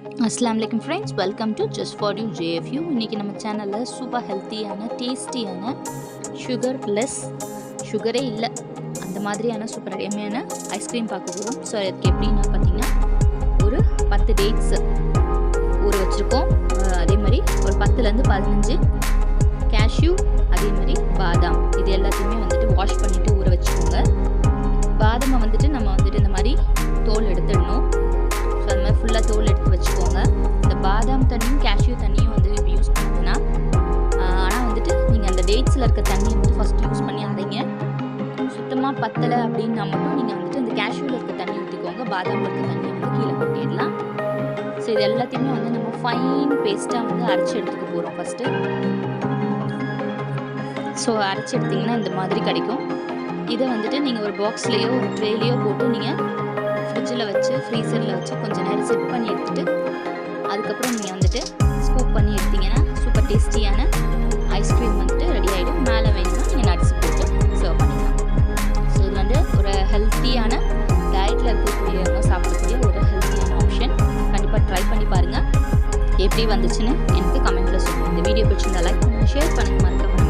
அஸ்ஸலாமு அலைக்கும் friends, welcome to just for you JFU. இன்றைக்கி நம்ம சேனலில் சூப்பர் ஹெல்த்தியான டேஸ்டியான சுகர்லெஸ், சுகரே இல்லை அந்த மாதிரியான சூப்பர் எம்மையான ஐஸ்கிரீம் பார்க்க போகிறோம். ஸோ அதுக்கு எப்படின்னா பார்த்தீங்கன்னா, ஒரு 10 டேட்ஸு ஊற வச்சுருக்கோம். அதே மாதிரி ஒரு 10லேருந்து 15 கேஷ்யூ, அதே மாதிரி பாதாம், இது எல்லாத்தையுமே வந்துட்டு வாஷ் பண்ணிவிட்டு ஊற வச்சுக்கோங்க. பாதாமை வந்துட்டு நம்ம வந்துட்டு இந்த மாதிரி தோல் எடுத்துடணும். ஸோ அது மாதிரி ஃபுல்லாக தோல் எடுத்து வச்சுக்கோங்க. இந்த பாதாம் தண்ணியும் கேஷ்யூ தண்ணியும் வந்து இப்போ யூஸ் பண்ணுங்கன்னா, ஆனால் வந்துட்டு நீங்கள் அந்த டேட்ஸில் இருக்க தண்ணியை வந்து ஃபஸ்ட்டு யூஸ் பண்ணி அரைங்க. சுத்தமாக பத்தலை அப்படின்னா மட்டும் நீங்கள் வந்துட்டு அந்த கேஷ்யூவில் இருக்க தண்ணி ஊற்றிக்கோங்க. பாதாமில் இருக்க தண்ணியை வந்து கீழே கொட்டிடலாம். ஸோ இது எல்லாத்தையுமே வந்து நம்ம ஃபைன் பேஸ்ட்டாக வந்து அரைச்சி எடுத்துக்க போகிறோம் ஃபஸ்ட்டு. ஸோ அரைச்சி எடுத்திங்கன்னா இந்த மாதிரி கிடைக்கும். இதை வந்துட்டு நீங்கள் ஒரு பாக்ஸ்லேயோ ஒரு ட்ரேலேயோ போட்டு நீங்கள் ஃப்ரிட்ஜில் வச்சு ஃப்ரீசரில் வச்சு கொஞ்சம் நேரம் செட் பண்ணி எடுத்துகிட்டு அதுக்கப்புறம் நீங்கள் வந்துட்டு ஸ்கூப் பண்ணி எடுத்திங்கன்னா சூப்பர் டேஸ்டியான ஐஸ்கிரீம் வந்துட்டு ரெடி ஆகிடும். மேலே வேணும்னா நீங்கள் நட்ஸ் போட்டு சர்வ் பண்ணிக்கலாம். ஸோ இது வந்து ஒரு ஹெல்த்தியான டயட்டில் இருக்கக்கூடியவங்க சாப்பிடக்கூடிய ஒரு ஹெல்த்தியான ஆப்ஷன். கண்டிப்பாக ட்ரை பண்ணி பாருங்கள். எப்படி வந்துச்சுன்னு எனக்கு கமெண்ட்டில் சொல்லுங்கள். இந்த வீடியோ பிடிச்சிருந்தா லைக் பண்ணுங்கள், ஷேர் பண்ணுங்கள், மறக்காம